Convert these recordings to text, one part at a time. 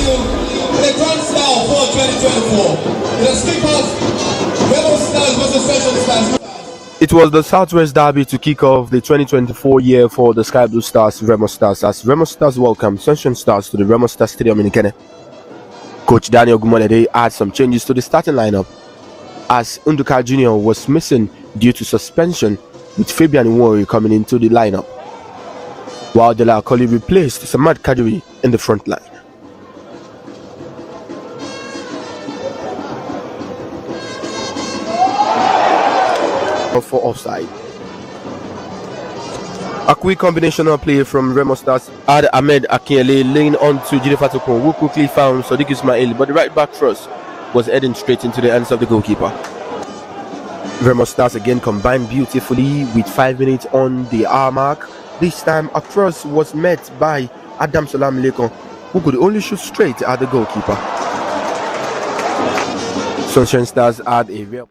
you the grand style for 2024. The speakers, Rebel Stars versus Sunshine Stars. It was the Southwest Derby to kick off the 2024 year for the Sky Blue Stars, Remo Stars, as Remo Stars welcome Sunshine Stars to the Remo Stars Stadium in Ikene. Coach Daniel Gumolede had some changes to the starting lineup, as Unduka Jr. was missing due to suspension, with Fabian Nwori coming into the lineup, while Dela Akoli replaced Samad Kadiri in the front line. For offside. A quick combinational play from Remo Stars had Ahmed Akinyele laying on to Jide Fatokun, who quickly found Sadiq Ismail, but the right back thrust was heading straight into the hands of the goalkeeper. Remo Stars again combined beautifully with 5 minutes on the hour mark. This time a cross was met by Adam Salam Lekon, who could only shoot straight at the goalkeeper. Sunshine Stars had a real...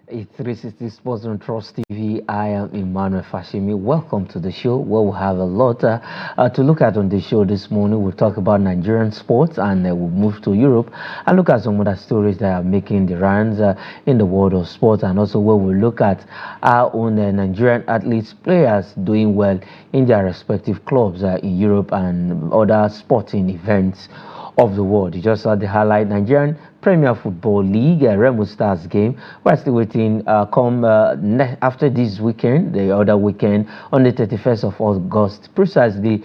It's 360 Sports on Trust TV. I am Emmanuel Fashimi. Welcome to the show, where we'll have a lot to look at on the show this morning. We'll talk about Nigerian sports, and we'll move to Europe and look at some other stories that are making the rounds in the world of sports, and also where we'll look at our own Nigerian athletes, players doing well in their respective clubs in Europe and other sporting events of the world. You just saw the highlight Nigerian Premier Football League Remo Stars game. We're still waiting after this weekend, the other weekend on the 31st of August, precisely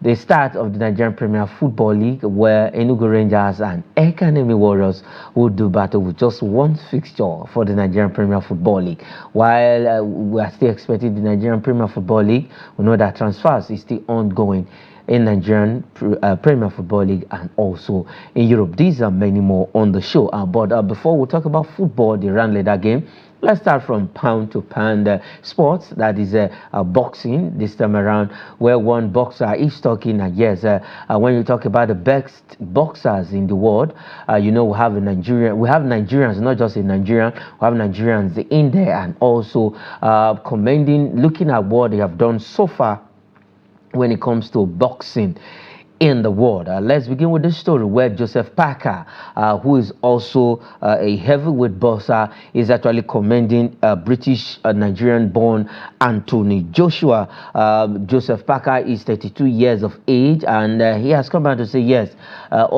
the start of the Nigerian Premier Football League, where Enugu Rangers and Academy Warriors will do battle with just one fixture for the Nigerian Premier Football League. While we are still expecting the Nigerian Premier Football League, we know that transfers is still ongoing in Nigerian Premier Football League and also in Europe. These are many more on the show. But before we talk about football, the round leader game, let's start from pound to pound sports. That is boxing this time around, where one boxer is talking. Yes, when you talk about the best boxers in the world, you know, we have Nigerians, not just in Nigeria. We have Nigerians in there, and also commending, looking at what they have done so far when it comes to boxing in the world. Let's begin with this story where Joseph Parker, who is also a heavyweight boxer, is actually commending British Nigerian-born Anthony Joshua. Joseph Parker is 32 years of age, and he has come out to say yes,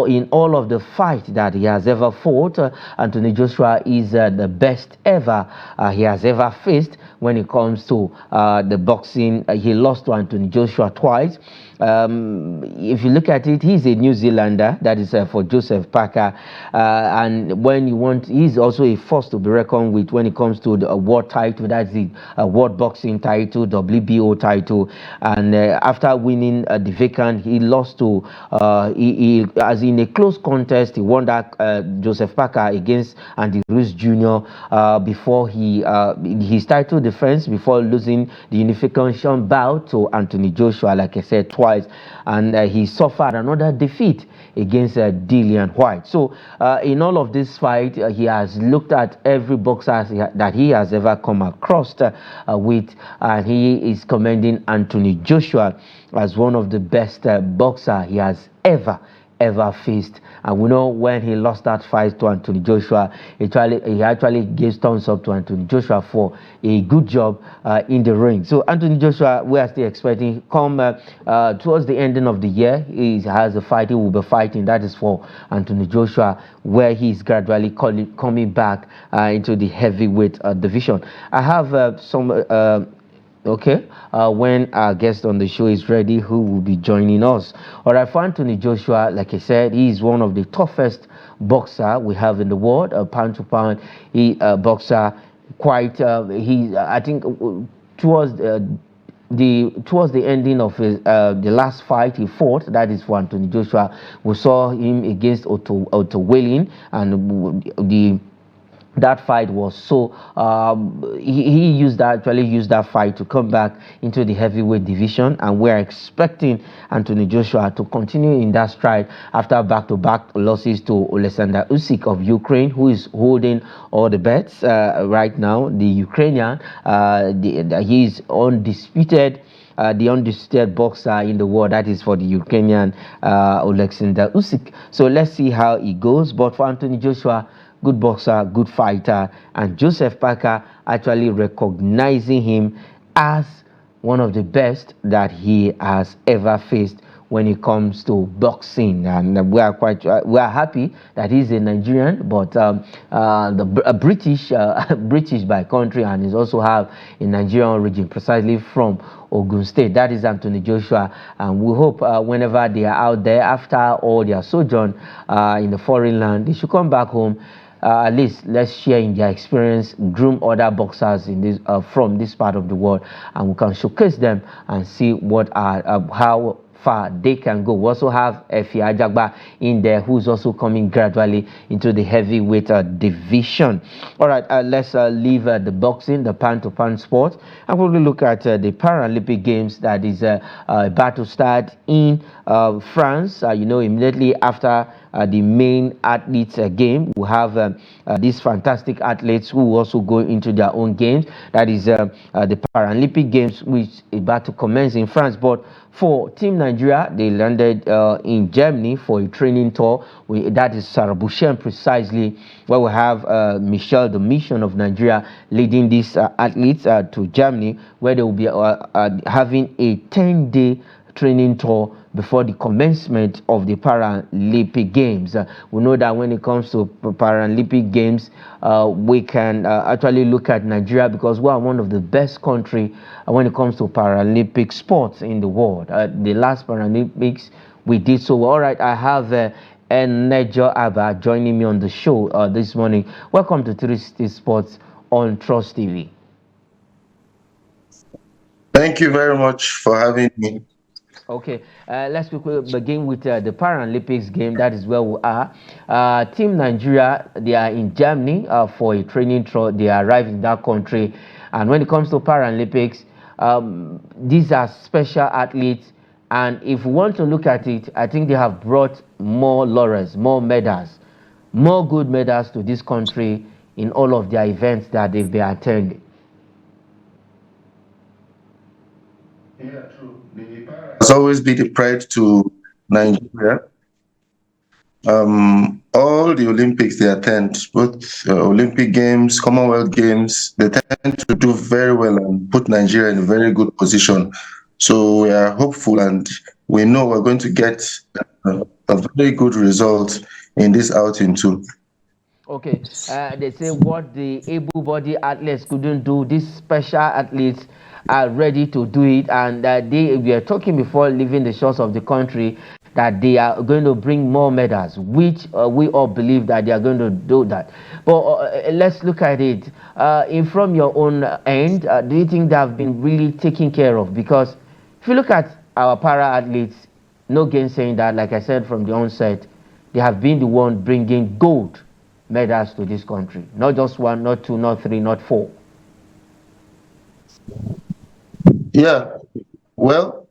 in all of the fights that he has ever fought, Anthony Joshua is the best ever he has ever faced. When it comes to the boxing, he lost to Anthony Joshua twice. If you look at it, he's a New Zealander. That is for Joseph Parker, and when you want, he's also a force to be reckoned with when it comes to the world title. That's the world boxing title, WBO title. And after winning the vacant, he lost to as in a close contest. He won that Joseph Parker against Andy Ruiz Jr. Before his title defense, before losing the unification bout to Anthony Joshua, like I said, twice. And he suffered another defeat against Dillian White. So in all of this fight, he has looked at every boxer that he has ever come across with, and he is commending Anthony Joshua as one of the best boxer he has ever faced. And we know when he lost that fight to Anthony Joshua, he actually gave thumbs up to Anthony Joshua for a good job in the ring. So Anthony Joshua, we are still expecting come towards the ending of the year. He has a fight he will be fighting. That is for Anthony Joshua, where he's gradually coming back into the heavyweight division. I have some when our guest on the show is ready, who will be joining us. All right, for Anthony Joshua, like I said, he is one of the toughest boxer we have in the world, pound to pound. He boxer quite. I think towards the ending of his the last fight he fought, that is for Anthony Joshua, we saw him against Otto Wallin, and that fight was so he used that fight to come back into the heavyweight division, and we're expecting Anthony Joshua to continue in that stride after back-to-back losses to Alexander Usyk of Ukraine, who is holding all the bets right now. The Ukrainian, he is undisputed the undisputed boxer in the world. That is for the Ukrainian Oleksandr Usyk. So let's see how it goes. But for Anthony Joshua, good boxer, good fighter, and Joseph Parker actually recognizing him as one of the best that he has ever faced when it comes to boxing. And we are happy that he's a Nigerian, but British British by country, and he's also have a Nigerian origin, precisely from Ogun State. That is Anthony Joshua, and we hope whenever they are out there after all their sojourn in the foreign land, they should come back home. At least let's share in their experience, groom other boxers in this from this part of the world, and we can showcase them and see what are how far they can go. We also have Efi Ajagba in there, who's also coming gradually into the heavyweight division. All right, let's leave the boxing, the pan-to-pan sport, and we'll look at the Paralympic Games that is about to start in France. Immediately after the main athletes game, we have these fantastic athletes who also go into their own games. That is the Paralympic Games, which is about to commence in France. But for Team Nigeria, they landed in Germany for a training tour. That is Sarabushen, precisely, where we have Michelle, the mission of Nigeria, leading these athletes to Germany, where they will be having a 10-day training tour before the commencement of the Paralympic Games. We know that when it comes to Paralympic Games, we can actually look at Nigeria because we are one of the best countries when it comes to Paralympic sports in the world. The last Paralympics, we did so well. All right, I have Nejo Abba joining me on the show this morning. Welcome to 360 Sports on Trust TV. Thank you very much for having me. Okay, let's begin with the Paralympics game. That is where we are. Team Nigeria, they are in Germany for a training tour. They arrived in that country. And when it comes to Paralympics, these are special athletes. And if we want to look at it, I think they have brought more laurels, more medals, more good medals to this country in all of their events that they've been attending. Yeah, true. Has always been the pride to Nigeria. All the Olympics they attend, both Olympic Games, Commonwealth Games, they tend to do very well and put Nigeria in a very good position. So we are hopeful, and we know we're going to get a very good result in this outing too. Okay, they say what the able-bodied athletes couldn't do, these special athletes are ready to do it, and we were talking before leaving the shores of the country that they are going to bring more medals, which we all believe that they are going to do that. But let's look at it. From your own end, do you think they have been really taken care of? Because if you look at our para-athletes, no gainsaying that, like I said from the onset, they have been the one bringing gold medals to this country. Not just one, not two, not three, not four. Yeah, well,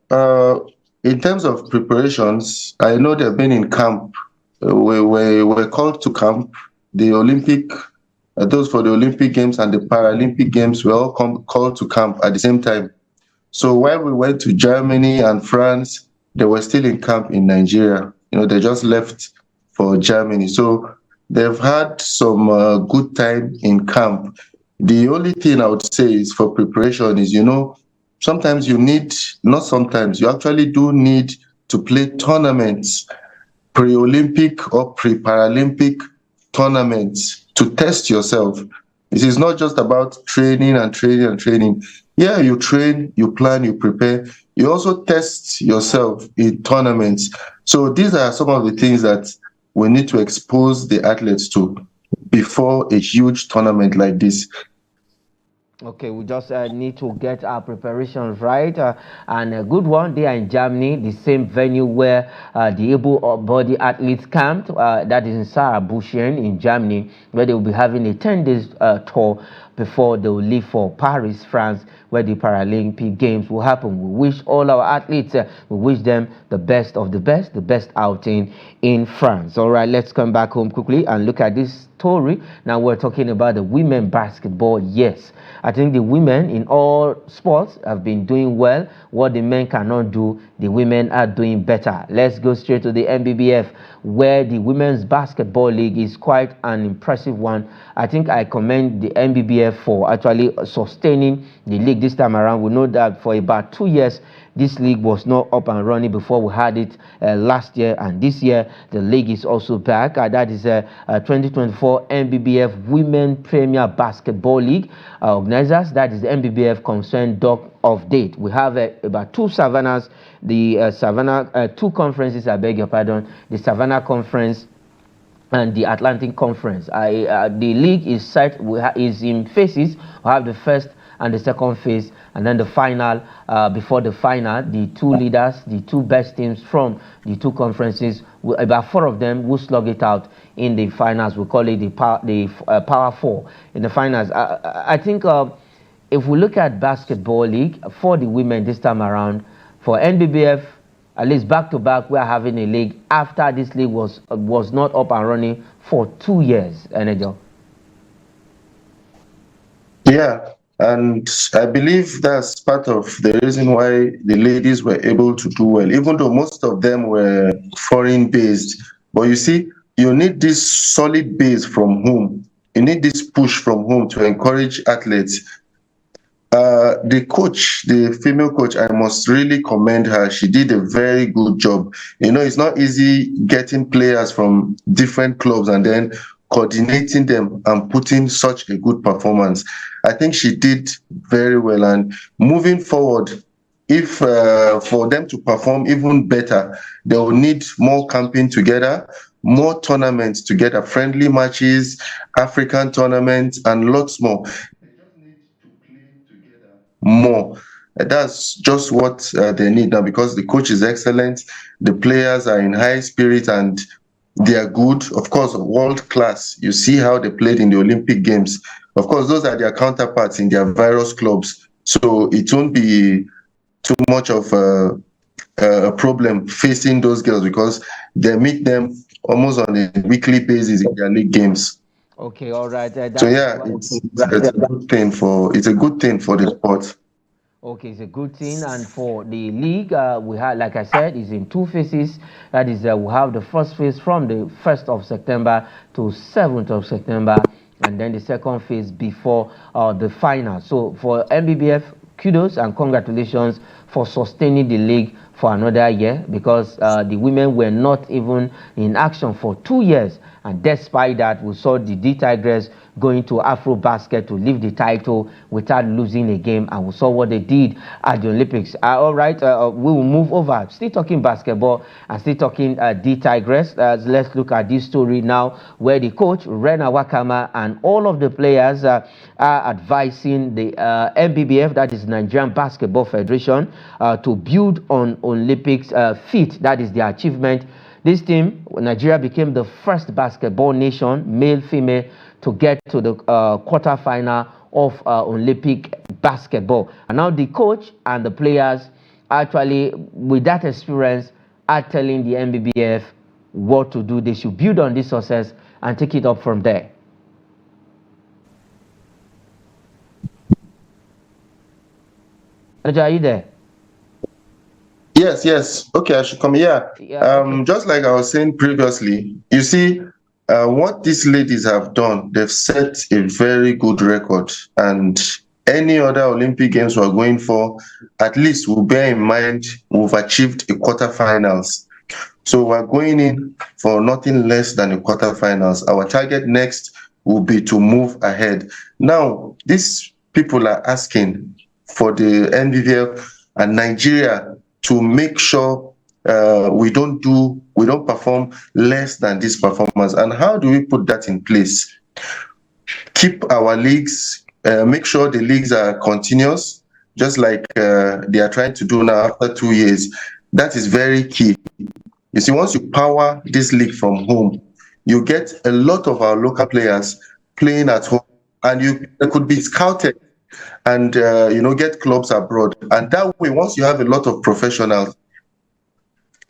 in terms of preparations, I know they've been in camp. We were called to camp. The Olympic, those for the Olympic Games and the Paralympic Games were all called to camp at the same time. So while we went to Germany and France, they were still in camp in Nigeria. They just left for Germany. So they've had some good time in camp. The only thing I would say is for preparation is, sometimes you need, not sometimes, you actually do need to play tournaments, pre-Olympic or pre-Paralympic tournaments to test yourself. This is not just about training and training and training. Yeah, you train, you plan, you prepare. You also test yourself in tournaments. So these are some of the things that we need to expose the athletes to before a huge tournament like this. Okay, we just need to get our preparations right. And a good one, they are in Germany, the same venue where the able-bodied athletes camped. That is in Saarbrücken in Germany, where they will be having a 10-day tour before they will leave for Paris, France, where the Paralympic Games will happen. We wish all our athletes, we wish them the best of the best outing in France. All right, let's come back home quickly and look at this story. Now we're talking about the women basketball. Yes, I think the women in all sports have been doing well. What the men cannot do, the women are doing better. Let's go straight to the NBBF, where the Women's Basketball League is quite an impressive one. I think I commend the NBBF for actually sustaining the league this time around. We know that for about 2 years, this league was not up and running before we had it last year, and this year the league is also back. That is 2024 NBBF Women Premier Basketball League. Organizers, that is the NBBF Concerned Doc of Date. We have about 2 Savannahs, the Savannah, 2 conferences, I beg your pardon, the Savannah Conference and the Atlantic Conference. The league is set, is in phases. We have the first and the second phase, and then the final. Before the final, the 2 leaders, the 2 best teams from the 2 conferences, about 4 of them will slug it out in the finals. We call it the Power 4 in the finals. I think if we look at basketball league for the women this time around, for NBBF, at least back to back, we are having a league after this league was not up and running for 2 years. Energy. Yeah, and I believe that's part of the reason why the ladies were able to do well, even though most of them were foreign based. But you see, you need this solid base from home. You need this push from home to encourage athletes. The coach, the female coach, I must really commend her. She did a very good job. You know, it's not easy getting players from different clubs and then coordinating them and putting such a good performance. I think she did very well. And moving forward, if for them to perform even better, they will need more camping together, more tournaments together, friendly matches, African tournaments, and lots more. More. That's just what they need now, because the coach is excellent, the players are in high spirit, and they are good. Of course, world class. You see how they played in the Olympic Games. Of course, those are their counterparts in their various clubs. So it won't be too much of a problem facing those girls, because they meet them almost on a weekly basis in their league games. Okay, all right. So yeah, it's a good thing for the sport. Okay, it's a good thing, and for the league, we have, like I said, is in 2 phases. That is, we have the first phase from the 1st of September to 7th of September, and then the second phase before the final. So for NBBF, kudos and congratulations for sustaining the league for another year, because the women were not even in action for 2 years. And despite that, we saw the D Tigress going to Afro Basket to lift the title without losing a game, and we saw what they did at the Olympics. All right, we will move over. Still talking basketball and still talking D Tigress. Let's look at this story now, where the coach Rena Wakama and all of the players are advising the NBBF, that is Nigerian Basketball Federation, to build on Olympics feat. That is their achievement. This team, Nigeria, became the first basketball nation, male, female, to get to the quarterfinal of Olympic basketball. And now the coach and the players, actually, with that experience, are telling the NBBF what to do. They should build on this success and take it up from there. Are you there? Yes. Okay, I should come here. Okay. Just like I was saying previously, you see, what these ladies have done, they've set a very good record. And any other Olympic Games we're going for, at least we'll bear in mind we've achieved a quarterfinals. So we're going in for nothing less than a quarterfinals. Our target next will be to move ahead. Now, these people are asking for the NBBF and Nigeria to make sure we don't perform less than this performance. And how do we put that in place? Keep our leagues, make sure the leagues are continuous, just like they are trying to do now after 2 years. That is very key. You see, once you power this league from home, you get a lot of our local players playing at home, and they could be scouted and get clubs abroad. And that way, once you have a lot of professionals,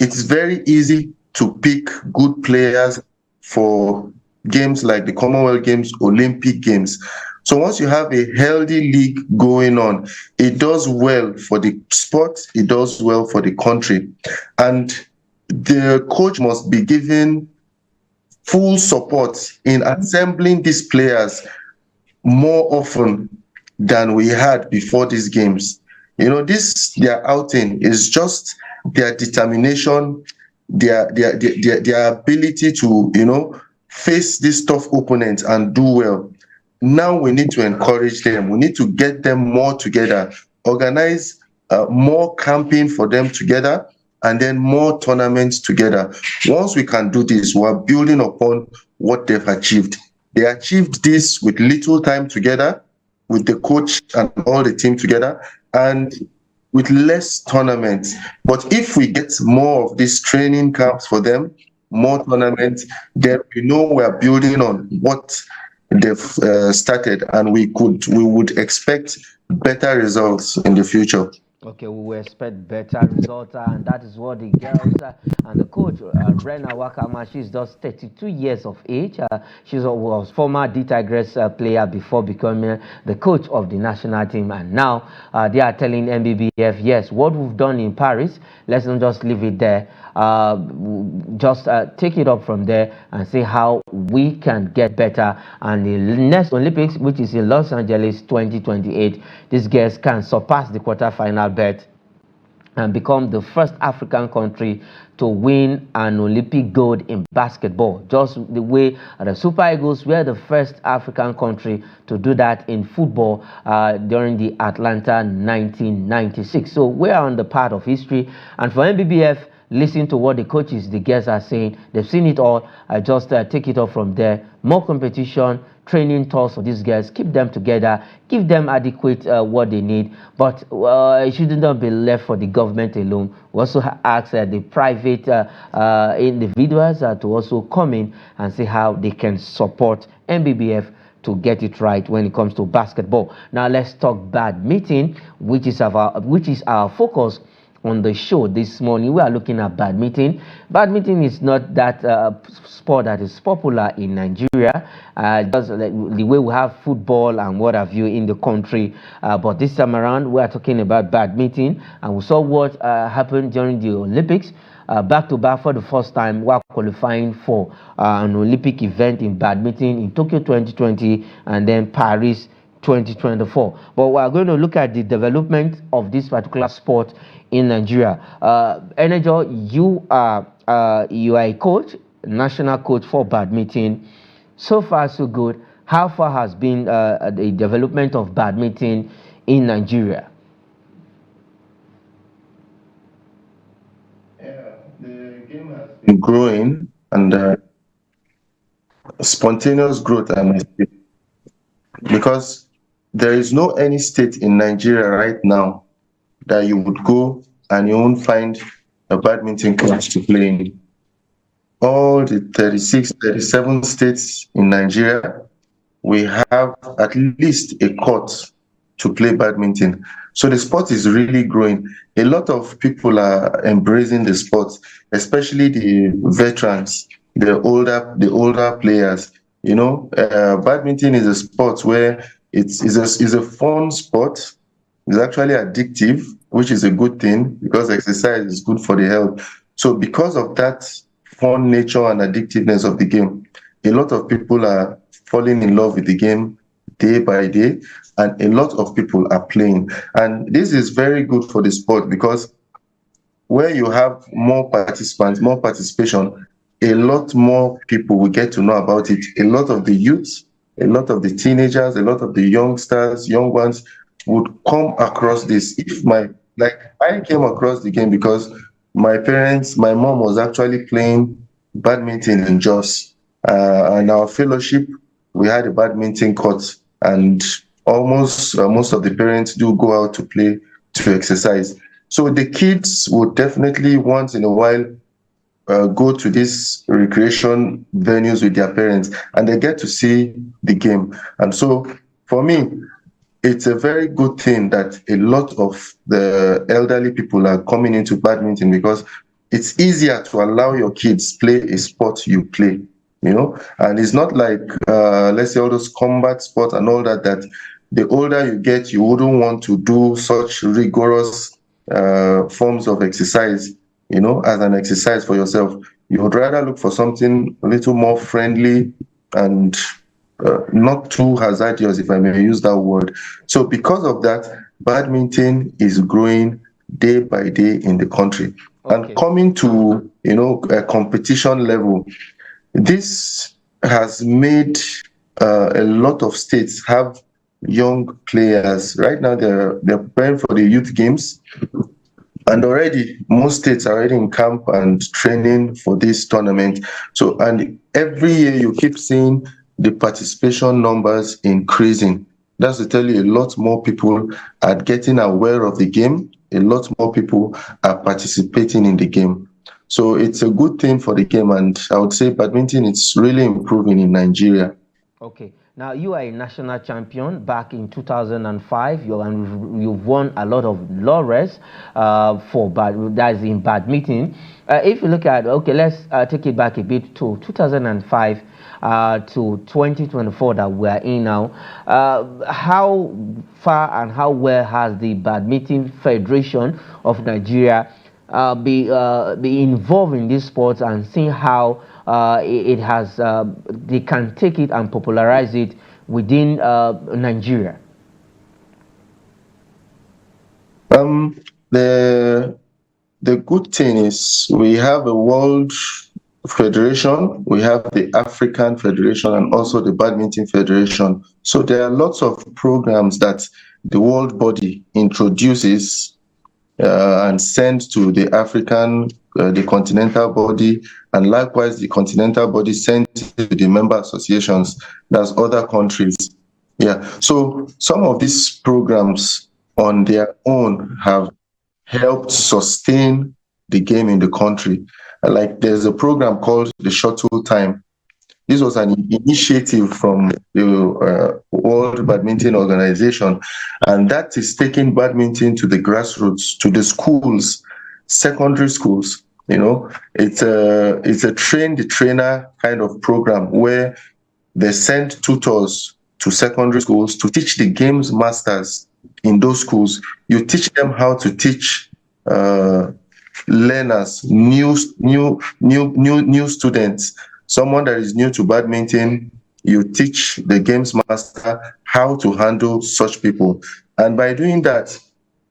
it's very easy to pick good players for games like the Commonwealth Games, Olympic Games. So once you have a healthy league going on, it does well for the sport, it does well for the country. And the coach must be given full support in assembling these players more often than we had before these games. This their outing is just their determination, their ability to face this tough opponent and do well. Now we need to encourage them. We need to get them more together, organize more camping for them together, and then more tournaments together. Once we can do this, we're building upon what they've achieved. They achieved this with little time together, with the coach and all the team together, and with less tournaments. But if we get more of these training camps for them, more tournaments, then we know we're building on what they've started, and we would expect better results in the future. Okay, we will expect better results, and that is what the girls and the coach, Rena Wakama, she's just 32 years of age. She was former D Tigers player before becoming the coach of the national team, and now they are telling MBBF, yes, what we've done in Paris, let's not just leave it there. Just take it up from there and see how we can get better. And the next Olympics, which is in Los Angeles 2028, these girls can surpass the quarterfinal berth and become the first African country to win an Olympic gold in basketball, just the way the Super Eagles were the first African country to do that in football during the Atlanta 1996. So we are on the part of history, and for MBBF, listen to what the coaches, the girls are saying. They've seen it all. Just take it off from there. More competition, training tours for these girls. Keep them together. Give them adequate what they need. But it should not be left for the government alone. We also ask the private individuals to also come in and see how they can support MBBF to get it right when it comes to basketball. Now let's talk badminton, which is our focus on the show this morning. We are looking at badminton. Badminton is not that sport that is popular in Nigeria, just like the way we have football and what have you in the country. But this time around, we are talking about badminton, and we saw what happened during the Olympics. Back to back for the first time, we are qualifying for an Olympic event in badminton in Tokyo 2020 and then Paris 2024. But we are going to look at the development of this particular sport in Nigeria. Enejo, you are a coach, national coach for badminton. So far, so good. How far has been the development of badminton in Nigeria? Yeah, the game has been growing, and spontaneous growth, I must say, because there is no any state in Nigeria right now that you would go and you won't find a badminton court to play in. All the 36, 37 states in Nigeria, we have at least a court to play badminton. So the sport is really growing. A lot of people are embracing the sport, especially the veterans, the older players. Badminton is a sport where it's a fun sport. It's actually addictive, which is a good thing because exercise is good for the health. So because of that fun nature and addictiveness of the game, a lot of people are falling in love with the game day by day, and a lot of people are playing. And this is very good for the sport because where you have more participants, more participation, a lot more people will get to know about it. A lot of the youths, a lot of the teenagers, a lot of the youngsters, young ones would come across this. I came across the game because my mom was actually playing badminton in Jos. And our fellowship, we had a badminton court, and almost most of the parents do go out to play, to exercise. So the kids would definitely once in a while go to these recreation venues with their parents, and they get to see the game. And so for me, it's a very good thing that a lot of the elderly people are coming into badminton because it's easier to allow your kids play a sport you play. And it's not like, let's say, all those combat sports and all that, that the older you get, you wouldn't want to do such rigorous forms of exercise, as an exercise for yourself. You would rather look for something a little more friendly and not too hazardous, if I may use that word. So because of that, badminton is growing day by day in the country. Okay. And coming to, a competition level, this has made a lot of states have young players. Right now, they're preparing for the youth games. And already, most states are already in camp and training for this tournament. So, and every year you keep seeing the participation numbers increasing. That's to tell you a lot more people are getting aware of the game. A lot more people are participating in the game. So it's a good thing for the game. And I would say badminton, it's really improving in Nigeria. Okay. Now, you are a national champion back in 2005. You've won a lot of laurels that's in badminton. If you look at, okay, let's take it back a bit to 2005 to 2024 that we're in now. How far and how well has the Badminton Federation of Nigeria be involved in these sports and seeing how it has they can take it and popularize it within Nigeria? The good thing is we have a world federation, we have the African Federation, and also the Badminton Federation. So there are lots of programs that the world body introduces and sends to the African, the continental body, and likewise the continental body sends to the member associations, that's other countries. Yeah, so some of these programs on their own have helped sustain the game in the country. Like there's a program called the Shuttle Time. This was an initiative from the World Badminton Organization, and that is taking badminton to the grassroots, to the schools, secondary schools. It's a train the trainer kind of program where they send tutors to secondary schools to teach the games masters in those schools. You teach them how to teach learners, new students, someone that is new to badminton. You teach the games master how to handle such people, and by doing that,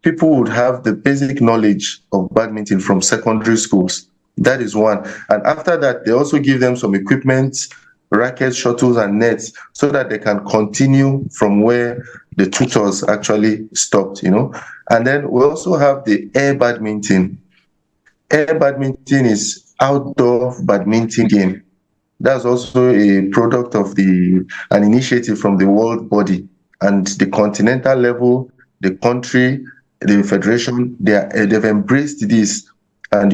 people would have the basic knowledge of badminton from secondary schools. That is one. And after that, they also give them some equipment, rackets, shuttles, and nets, so that they can continue from where the tutors actually stopped. And then we also have the air badminton. Air badminton is outdoor badminton game. That's also a product of an initiative from the world body, and the continental level, the country, the federation, they've embraced this. And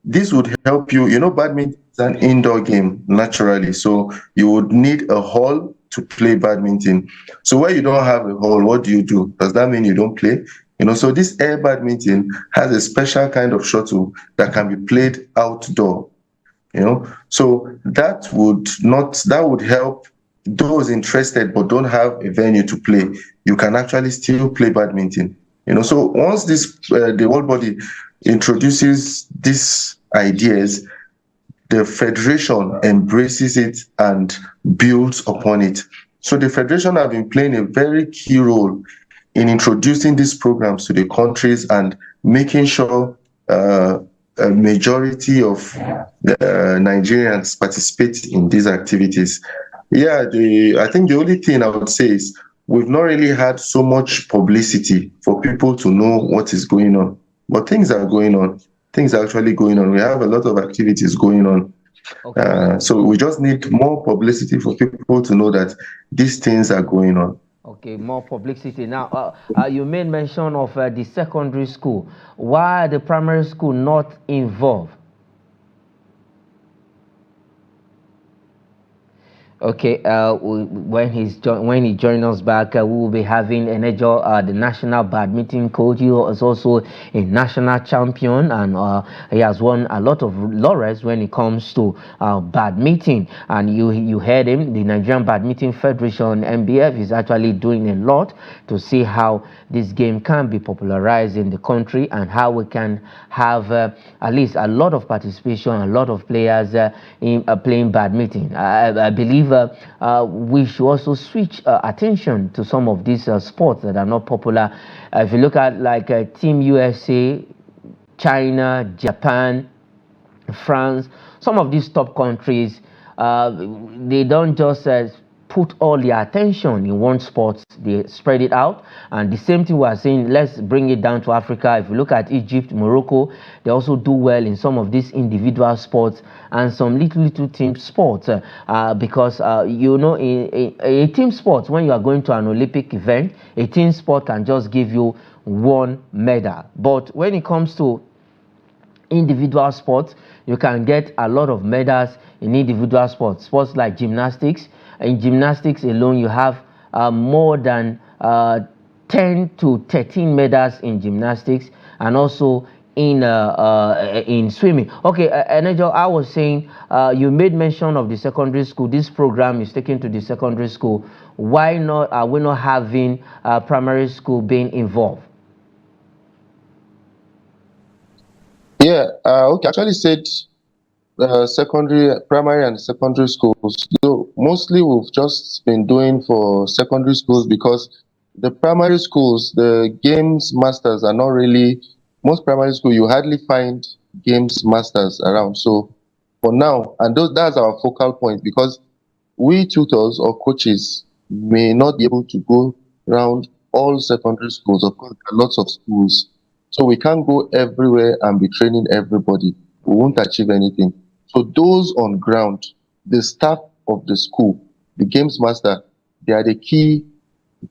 this would help you. Badminton is an indoor game naturally, so you would need a hall to play badminton. So where you don't have a hall, what do you do? Does that mean you don't play? So this air badminton has a special kind of shuttle that can be played outdoor. So that would help those interested but don't have a venue to play. You can actually still play badminton. So once the world body introduces these ideas, the federation embraces it and builds upon it. So the federation have been playing a very key role in introducing these programs to the countries and making sure a majority of the Nigerians participate in these activities. Yeah, I think the only thing I would say is we've not really had so much publicity for people to know what is going on. But things are going on. Things are actually going on. We have a lot of activities going on. Okay. So we just need more publicity for people to know that these things are going on. Okay, more publicity. Now, you made mention of the secondary school. Why are the primary school not involved? Okay, when he joins us back, we will be having Enejo, the national badminton coach. He is also a national champion, and he has won a lot of laurels when it comes to badminton. And you heard him. The Nigerian Badminton Federation (NBF) is actually doing a lot to see how this game can be popularized in the country and how we can have at least a lot of participation, a lot of players in playing badminton. I believe we should also switch attention to some of these sports that are not popular. If you look at like Team USA, China, Japan, France, some of these top countries, they don't just put all their attention in one sport, they spread it out. And the same thing we are saying, let's bring it down to Africa. If you look at Egypt, Morocco, they also do well in some of these individual sports and some little team sports, because you know, in a team sport, when you are going to an Olympic event, a team sport can just give you one medal. But when it comes to individual sports, you can get a lot of medals in individual sports. Sports like gymnastics. In gymnastics alone, you have more than 10 to 13 medals in gymnastics, and also in swimming. Okay, Enejo, I was saying, you made mention of the secondary school. This program is taken to the secondary school. Why not are we not having primary school being involved? Yeah, okay. Actually said primary and secondary schools. So mostly we've just been doing for secondary schools because the primary schools, the games masters are not really, most primary school, you hardly find games masters around. So for now, and that's our focal point, because we tutors or coaches may not be able to go around all secondary schools. Of course, there are lots of schools. So we can't go everywhere and be training everybody. We won't achieve anything. So those on ground, the staff of the school, the games master, they are the key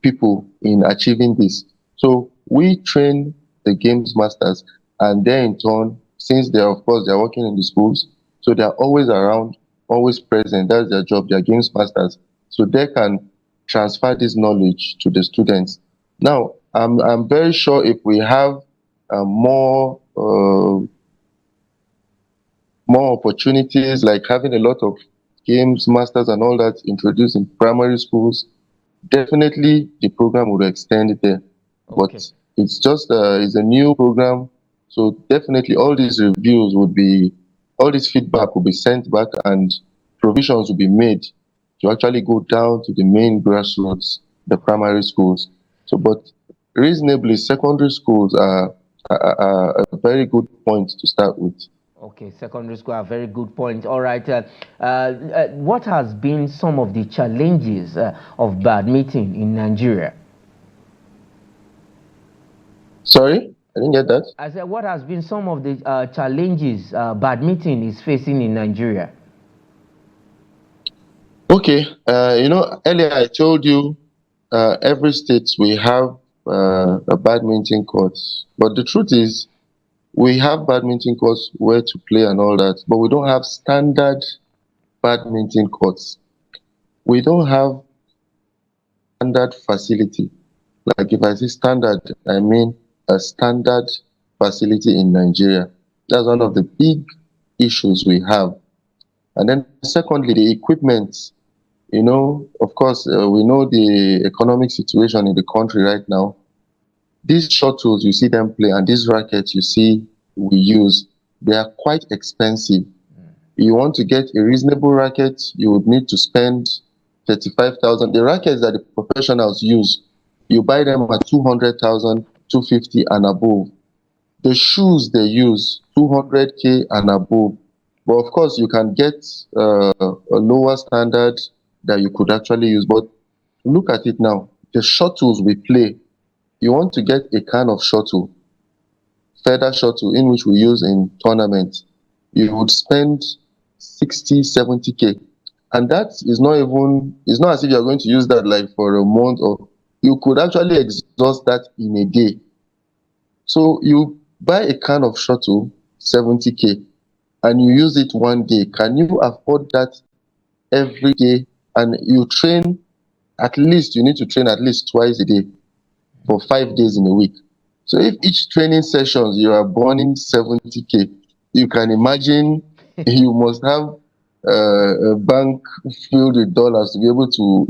people in achieving this. So we train the games masters, and then in turn, since they're, of course, they're working in the schools, so they're always around, always present. That's their job. They're games masters, so they can transfer this knowledge to the students. Now, I'm very sure if we have more opportunities, like having a lot of games masters and all that introduced in primary schools, definitely the program would extend there. Okay. But it's just it's a new program, so definitely all these reviews would be, all this feedback will be sent back, and provisions will be made to actually go down to the main grassroots, the primary schools. So, but reasonably, secondary schools are a very good point to start with. Okay, secondary school, a very good point. All right, what has been some of the challenges of badminton in Nigeria? Sorry, I didn't get that. I said, what has been some of the challenges badminton is facing in Nigeria? Okay, earlier I told you every state we have a badminton court, but the truth is we have badminton courts where to play and all that, but we don't have standard badminton courts. We don't have standard facility. Like if I say standard, I mean a standard facility in Nigeria. That's one of the big issues we have. And then secondly, the equipment. Of course, we know the economic situation in the country right now. These shuttles you see them play and these rackets you see we use, they are quite expensive. You want to get a reasonable racket, you would need to spend 35,000. The rackets that the professionals use, you buy them at 200,000, 250 and above. The shoes they use, 200K and above. But of course, you can get a lower standard that you could actually use. But look at it now. The shuttles we play, you want to get a kind of shuttle, feather shuttle, in which we use in tournaments, you would spend 60, 70K. And that is not even, it's not as if you're going to use that like for a month, or you could actually exhaust that in a day. So you buy a can of shuttle, 70K, and you use it one day. Can you afford that every day and you train you need to train at least twice a day for 5 days in a week. So if each training sessions you are burning 70K, you can imagine you must have a bank filled with dollars to be able to,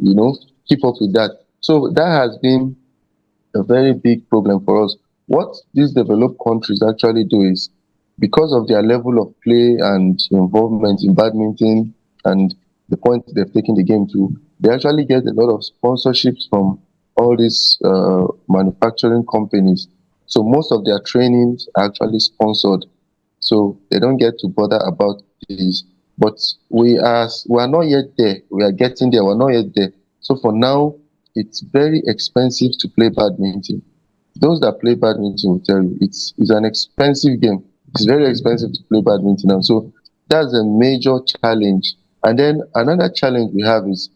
keep up with that. So that has been a very big problem for us. What these developed countries actually do is, because of their level of play and involvement in badminton and the point they've taken the game to, they actually get a lot of sponsorships from all these manufacturing companies. So most of their trainings are actually sponsored. So they don't get to bother about this. But we are not yet there. We are getting there. We're not yet there. So for now, it's very expensive to play badminton. Those that play badminton will tell you it's an expensive game. It's very expensive to play badminton. And so that's a major challenge. And then another challenge we have is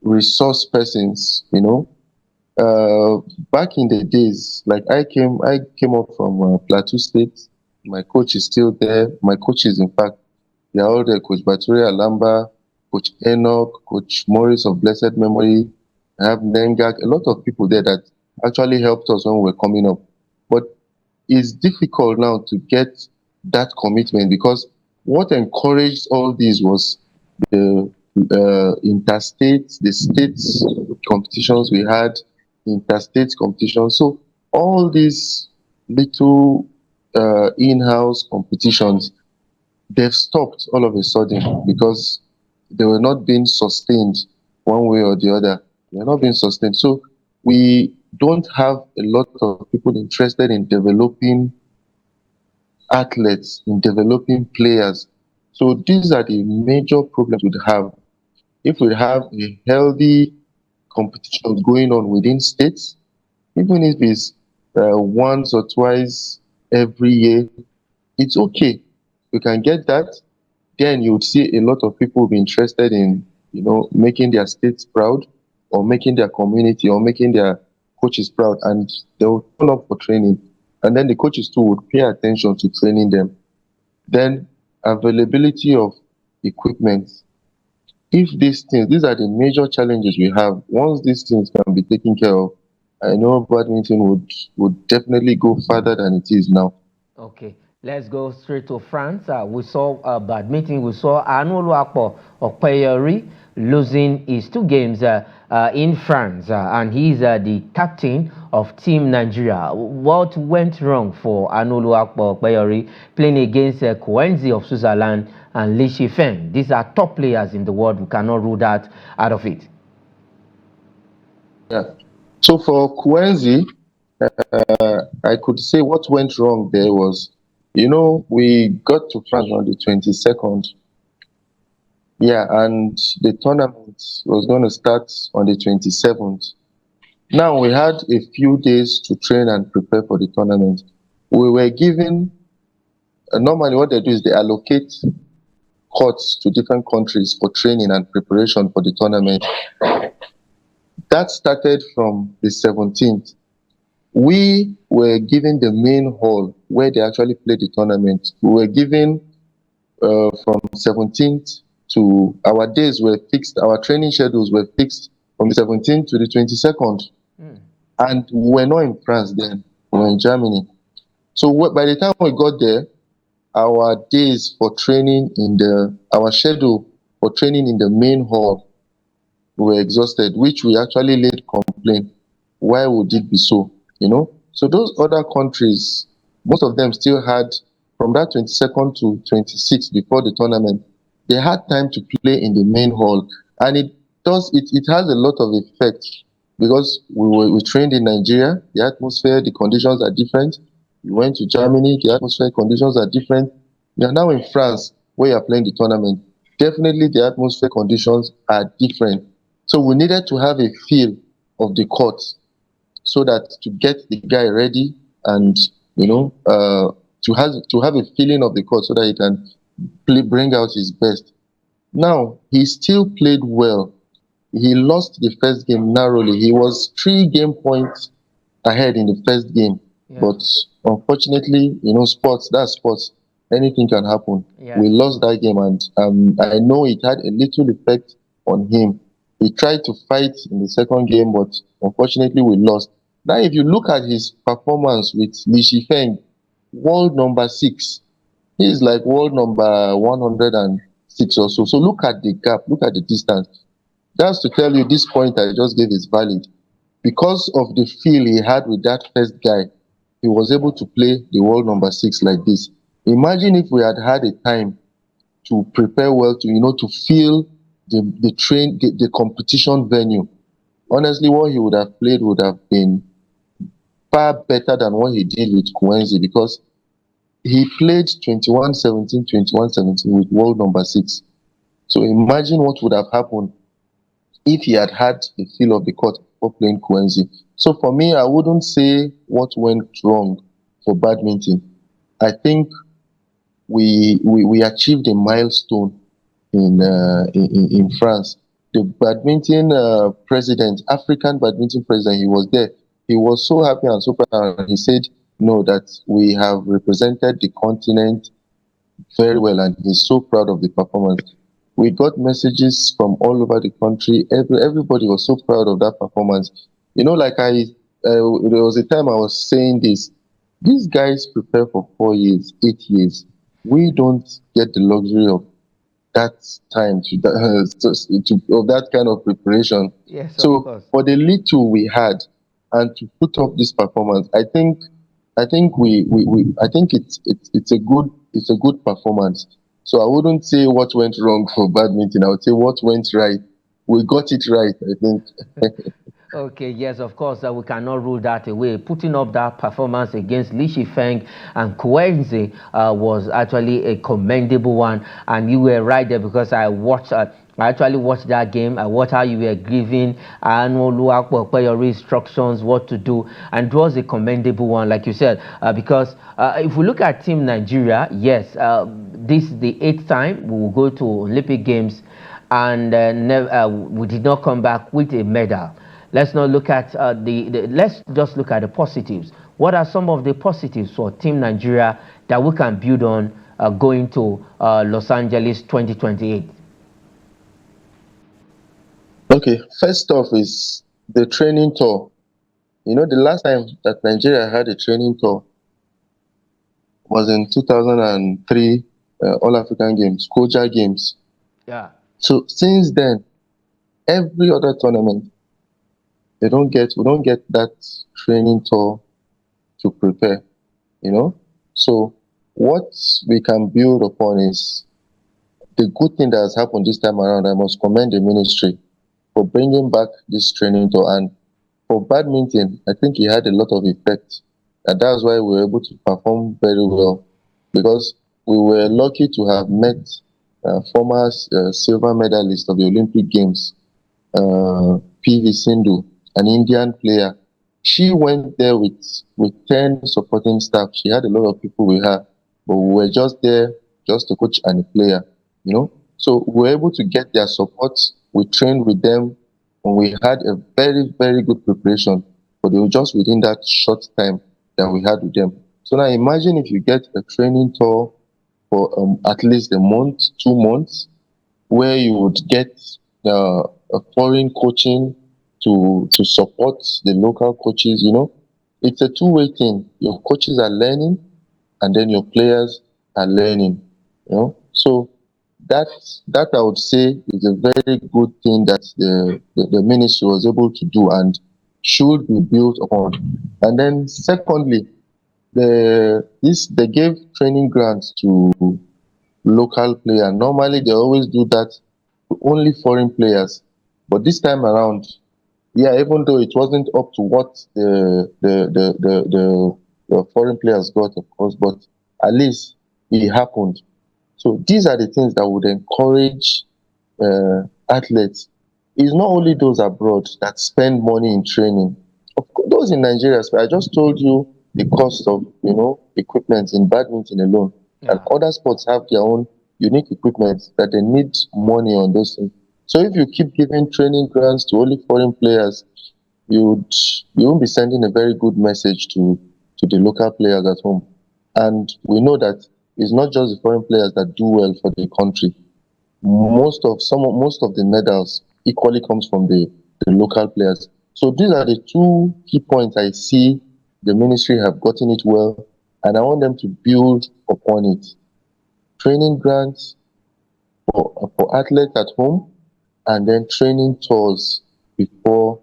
resource persons, back in the days, like I came up from Plateau State. My coach is still there. My coaches, in fact, they are all there. Coach Baturi Alamba, Coach Enoch, Coach Morris of blessed memory. I have Nengak, a lot of people there that actually helped us when we were coming up. But it's difficult now to get that commitment, because what encouraged all this was the interstate, the states competitions we had, interstate competitions. So all these little in-house competitions, they've stopped all of a sudden because they were not being sustained one way or the other. They're not being sustained. So we don't have a lot of people interested in developing athletes, in developing players. So these are the major problems we'd have. If we have a healthy competition going on within states, even if it's once or twice every year, it's okay. We can get that. Then you would see a lot of people will be interested in, making their states proud, or making their community, or making their coaches proud, and they will turn up for training. And then the coaches too would pay attention to training them. Then availability of equipment. If these are the major challenges we have. Once these things can be taken care of, I know badminton would definitely go further than it is now. Okay, let's go straight to France. We saw badminton. We saw Anolu Okpeyori losing his 2 games in France, and he's the captain of Team Nigeria. What went wrong for Anolu Okpeyori playing against Kwenzi of Switzerland and Li Shifeng? These are top players in the world. We cannot rule that out of it. Yeah. So for Kwenzi, I could say what went wrong there was, we got to France on the 22nd. Yeah, and the tournament was going to start on the 27th. Now we had a few days to train and prepare for the tournament. We were given, normally what they do is they allocate courts to different countries for training and preparation for the tournament. That started from the 17th. We were given the main hall where they actually played the tournament. We were given from 17th to, our days were fixed, our training schedules were fixed from the 17th to the 22nd. And we were not in France then, we were in Germany. So by the time we got there, our days for training our schedule for training in the main hall were exhausted, which we actually laid complaint. Why would it be so? So those other countries, most of them still had, from that 22nd to 26th before the tournament, they had time to play in the main hall. And it has a lot of effect, because we trained in Nigeria, the atmosphere, the conditions are different. We went to Germany, the atmosphere, conditions are different. We are now in France, where you are playing the tournament. Definitely the atmosphere conditions are different. So we needed to have a feel of the court, so that to get the guy ready and, to have a feeling of the court, so that he can bring out his best. Now, he still played well. He lost the first game narrowly. He was 3 game points ahead in the first game. Yeah. But unfortunately, that's sports. Anything can happen. Yeah. We lost that game, and I know it had a little effect on him. He tried to fight in the second game, but unfortunately we lost. Now, if you look at his performance with Li Shifeng, world number 6, he is like world number 106 or so. So look at the gap, look at the distance. Just to tell you, this point I just gave is valid. Because of the feel he had with that first guy, he was able to play the world number 6 like this. Imagine if we had had a time to prepare well, to to feel the competition venue. Honestly, what he would have played would have been far better than what he did with Kwenzi, because he played 21-17, 21-17 with world number 6. So imagine what would have happened if he had had the feel of the court for playing Kwenzi. So for me, I wouldn't say what went wrong for badminton. I think we achieved a milestone in France. The badminton president, African badminton president, he was there. He was so happy and so proud. And he said, "No, that we have represented the continent very well," and he's so proud of the performance. We got messages from all over the country. Everybody was so proud of that performance. There was a time I was saying this. These guys prepare for 4 years, 8 years. We don't get the luxury of that time of that kind of preparation. Yes, of So course. for the little we had, and to put up this performance, I think it's a good performance. So I wouldn't say what went wrong for badminton. I would say what went right. We got it right, I think. Okay, yes, of course, we cannot rule that away. Putting up that performance against Li Shifeng and Kwenzi was actually a commendable one, and you were right there, because I actually watched that game. I watched how you were giving your instructions, what to do, and it was a commendable one, like you said, because if we look at Team Nigeria, yes, this is the 8th time we will go to Olympic Games, and we did not come back with a medal. Let's not look at let's just look at the positives. What are some of the positives for Team Nigeria that we can build on going to Los Angeles 2028? Okay, first off is the training tour. The last time that Nigeria had a training tour was in 2003 All African Games, Koja Games. Yeah. So since then, every other tournament, we don't get that training tour to prepare. So what we can build upon is the good thing that has happened this time around. I must commend the ministry for bringing back this training tour, and for badminton, I think it had a lot of effect, and that's why we were able to perform very well, because we were lucky to have met former silver medalist of the Olympic Games, PV Sindhu, an Indian player. She went there with 10 supporting staff. She had a lot of people with her, but we were just there just to coach and a player, So we were able to get their support. We trained with them, and we had a very, very good preparation. But they were just within that short time that we had with them. So now imagine if you get a training tour for at least a month, 2 months, where you would get a foreign coaching to support the local coaches. It's a two-way thing. Your coaches are learning, and then your players are learning. So that I would say is a very good thing that the ministry was able to do and should be built upon. And then secondly, they gave training grants to local players. Normally they always do that to only foreign players, but this time around, yeah, even though it wasn't up to what the foreign players got, of course, but at least it happened. So these are the things that would encourage athletes. It's not only those abroad that spend money in training. Of course, those in Nigeria, I just told you the cost of equipment in badminton alone, and other sports have their own unique equipment that they need money on those things. So if you keep giving training grants to only foreign players, you won't be sending a very good message to the local players at home. And we know that it's not just the foreign players that do well for the country. Most of the medals equally comes from the local players. So these are the two key points I see the ministry have gotten it well, and I want them to build upon it. Training grants for athletes at home, and then training tours before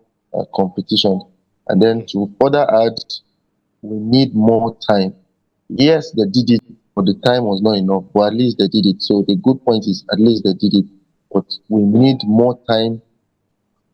competition. And then to further add, we need more time. Yes, they did it, but the time was not enough. But at least they did it. So the good point is, at least they did it. But we need more time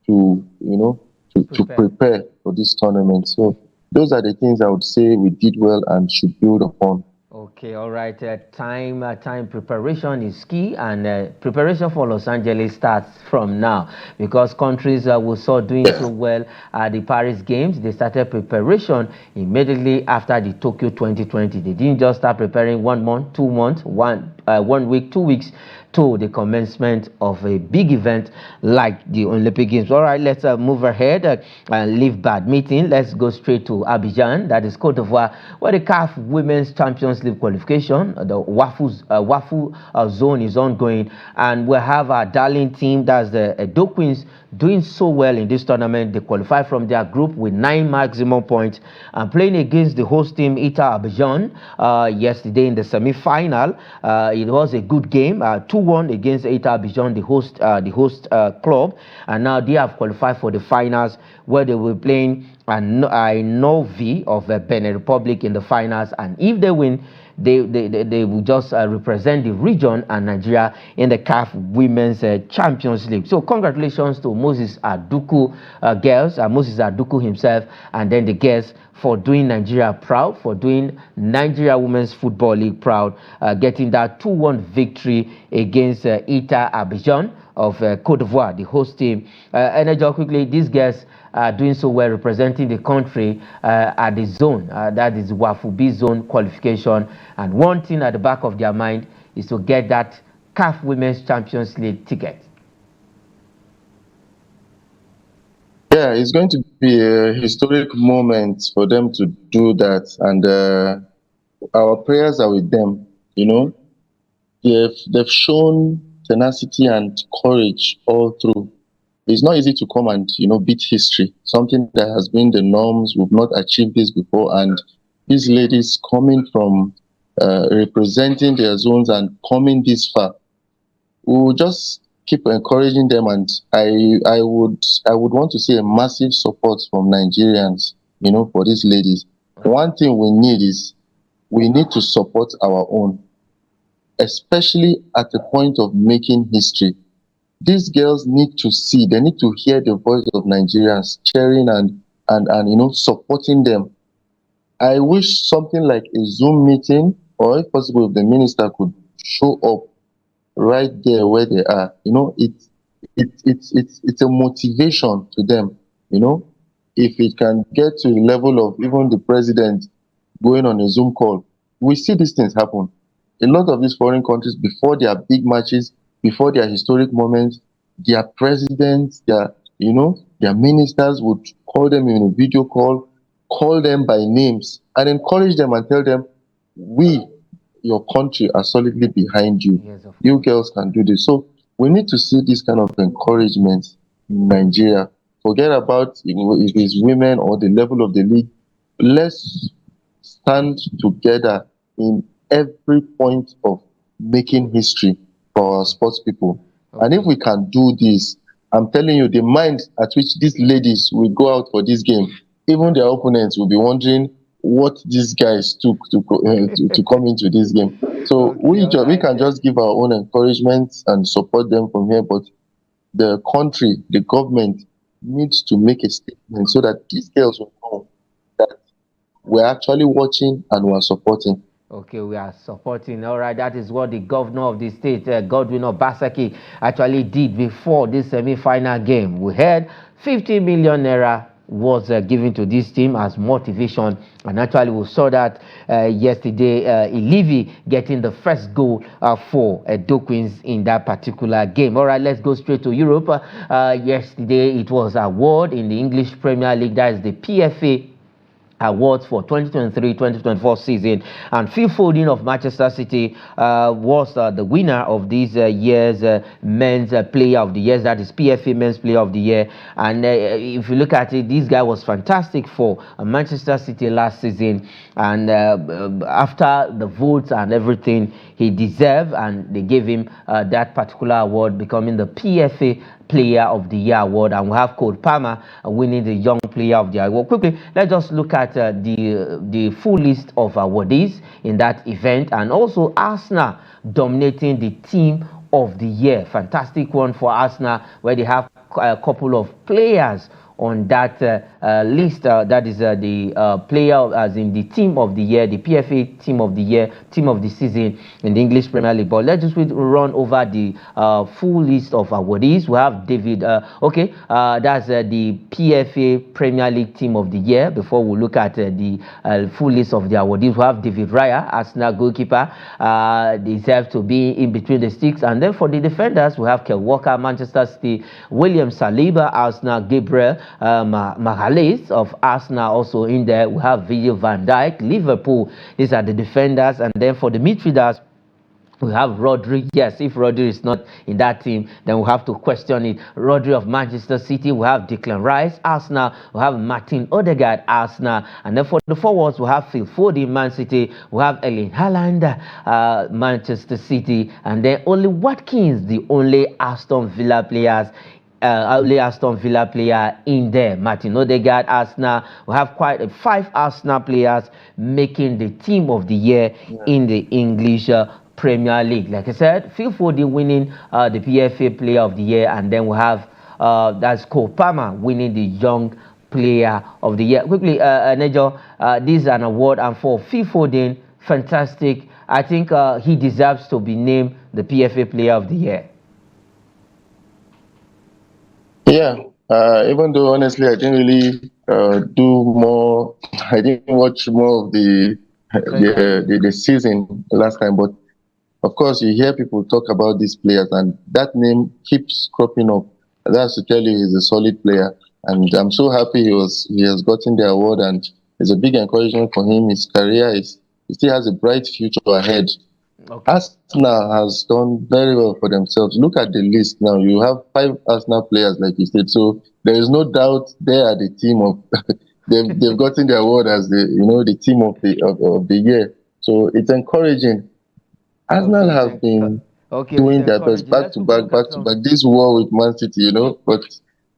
to, to prepare for this tournament. So those are the things I would say we did well and should build upon. Okay, all right. Time preparation is key, and preparation for Los Angeles starts from now, because countries we saw doing so well at the Paris Games, they started preparation immediately after the Tokyo 2020. They didn't just start preparing 1 month, 2 months, 1 week, 2 weeks to the commencement of a big event like the Olympic Games. All right, let's move ahead and leave badminton. Let's go straight to Abidjan, that is Cote d'Ivoire, where the CAF Women's Champions League qualification, the WAFU zone is ongoing, and we have our darling team, that's the Edo Queens, doing so well in this tournament. They qualified from their group with 9 maximum points and playing against the host team Ita Abidjan yesterday in the semi-final. It was a good game, 2-1 against Ita Abidjan, the host club, and now they have qualified for the finals, where they will be playing a Novi of Benin Republic in the finals, and if they win, they will just represent the region and Nigeria in the CAF Women's Champions League. So congratulations to Moses Aduku girls, Moses Aduku himself, and then the girls, for doing Nigeria proud, for doing Nigeria Women's Football League proud, getting that 2-1 victory against Ita Abidjan of Cote d'Ivoire, the host team. And just quickly, these girls are doing so well, representing the country at the zone, that is WAFU zone qualification. And one thing at the back of their mind is to get that CAF Women's Champions League ticket. Yeah, it's going to be a historic moment for them to do that, and our prayers are with them. They've shown tenacity and courage all through. It's not easy to come and beat history, something that has been the norms. We've not achieved this before, and these ladies coming from representing their zones and coming this far, we'll just keep encouraging them, and I would want to see a massive support from Nigerians, for these ladies. One thing we need is we need to support our own, especially at the point of making history. These girls need to see, they need to hear the voice of Nigerians cheering and supporting them. I wish something like a Zoom meeting, or if possible, if the minister could show up right there where they are. It's a motivation to them. If it can get to the level of even the president going on a Zoom call, we see these things happen. A lot of these foreign countries, before their big matches, before their historic moments, their presidents, their ministers would call them in a video call them by names, and encourage them and tell them, we, your country, are solidly behind you. Yes, you girls can do this. So we need to see this kind of encouragement in Nigeria. Forget about if it's women or the level of the league. Let's stand together in every point of making history for our sports people. Okay. And if we can do this, I'm telling you, the mind at which these ladies will go out for this game, even their opponents will be wondering what these guys took to come into this game. So okay, we can just give our own encouragement and support them from here, but the country, the government needs to make a statement so that these girls will know that we're actually watching and we're supporting. Okay, we are supporting. All right, that is what the governor of the state, Godwin Obaseki, actually did before this semi-final game. We heard 50 million naira was given to this team as motivation, and actually we saw that yesterday, Ilivi getting the first goal for Edo Queens in that particular game. All right, let's go straight to Europe. Yesterday it was award in the English Premier League, that is the PFA awards for 2023-2024 season, and Phil Foden of Manchester City was the winner of this year's men's player of the year, that is PFA men's player of the year. And if you look at it, this guy was fantastic for Manchester City last season, and after the votes and everything, he deserved, and they gave him that particular award, becoming the PFA Player of the Year award. And we have Cole Palmer winning the Young Player of the Year award. Quickly, let's just look at the full list of awardees in that event, and also Arsenal dominating the Team of the Year. Fantastic one for Arsenal, where they have a couple of players on that list. That is the player, as in the Team of the Year, the PFA Team of the Year, Team of the Season in the English Premier League. But let's just run over the full list of awardees. We have David, that's the PFA Premier League Team of the Year. Before we look at the full list of the awardees, we have David Raya, Arsenal goalkeeper, deserves to be in between the sticks. And then for the defenders, we have Kyle Walker, Manchester City, William Saliba, Arsenal, Gabriel Magalhaes of Arsenal also in there. We have Virgil van Dijk, Liverpool. These are the defenders. And then for the midfielders, we have Rodri. Yes, if Rodri is not in that team, then we have to question it. Rodri of Manchester City. We have Declan Rice, Arsenal. We have Martin Odegaard, Arsenal. And then for the forwards, we have Phil Foden, Man City. We have Erling Haaland, Manchester City. And then only Watkins, the only Aston Villa players. Aston Villa player in there. Martin Odegaard, Arsenal. We have quite 5 Arsenal players making the Team of the Year in the English Premier League. Like I said, Phil Foden winning the PFA Player of the Year, and then we have that's Cole Palmer winning the Young Player of the Year. Quickly, Nejo, this is an award, and for Phil Foden, fantastic. I think he deserves to be named the PFA Player of the Year. Yeah, even though honestly I didn't really I didn't watch more of the season last time, but of course you hear people talk about these players, and that name keeps cropping up. That's to tell you he's a solid player, and I'm so happy he has gotten the award, and it's a big encouragement for him. His career he still has a bright future ahead. Okay. Arsenal has done very well for themselves. Look at the list now. You have 5 Arsenal players, like you said. So there is no doubt they are the team of. they've gotten the award as the team of the year. So it's encouraging. Arsenal have been doing their best back to back. This war with Man City, but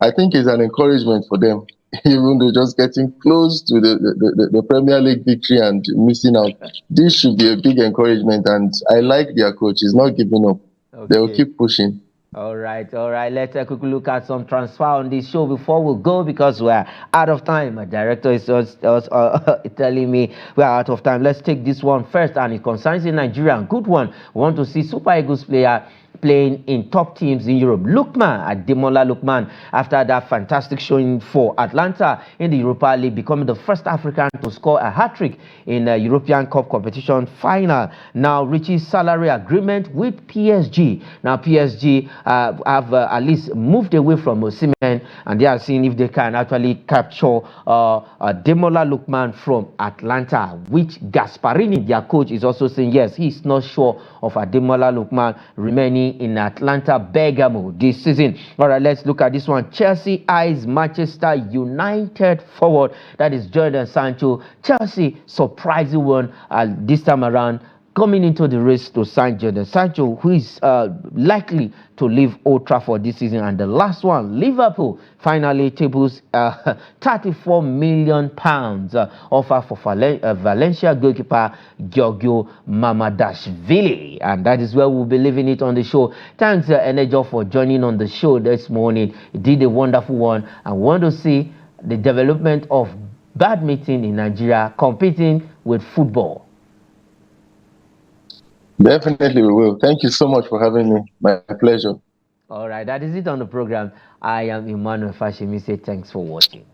I think it's an encouragement for them. Even though just getting close to the Premier League victory and missing out, this should be a big encouragement. And I like their coach; he's not giving up. Okay. They will keep pushing. All right. Let's quickly look at some transfer on this show before we go, because we're out of time. My director is just telling me we're out of time. Let's take this one first, and it concerns the Nigerian. Good one. We want to see Super Eagles player playing in top teams in Europe. Ademola Lookman, after that fantastic showing for Atlanta in the Europa League, becoming the first African to score a hat-trick in a European Cup competition final, now reaches salary agreement with PSG. Now PSG have at least moved away from Osimhen, and they are seeing if they can actually capture Ademola Lookman from Atlanta, which Gasparini, their coach, is also saying yes, he's not sure of Ademola Lookman remaining in Atlanta Bergamo this season. All right, let's look at this one. Chelsea eyes Manchester United forward, that is Jadon Sancho. Chelsea surprising one this time around, coming into the race to sign Jadon Sancho, who is likely to leave Old Trafford this season. And the last one, Liverpool finally tables £34 million offer for Valencia goalkeeper Giorgio Mamadashvili. And that is where we'll be leaving it on the show. Thanks, Enejo, for joining on the show this morning. You did a wonderful one. I want to see the development of badminton in Nigeria competing with football. Definitely we will. Thank you so much for having me. My pleasure. All right, that is it on the program. I am Emmanuel Fashimi. Say thanks for watching.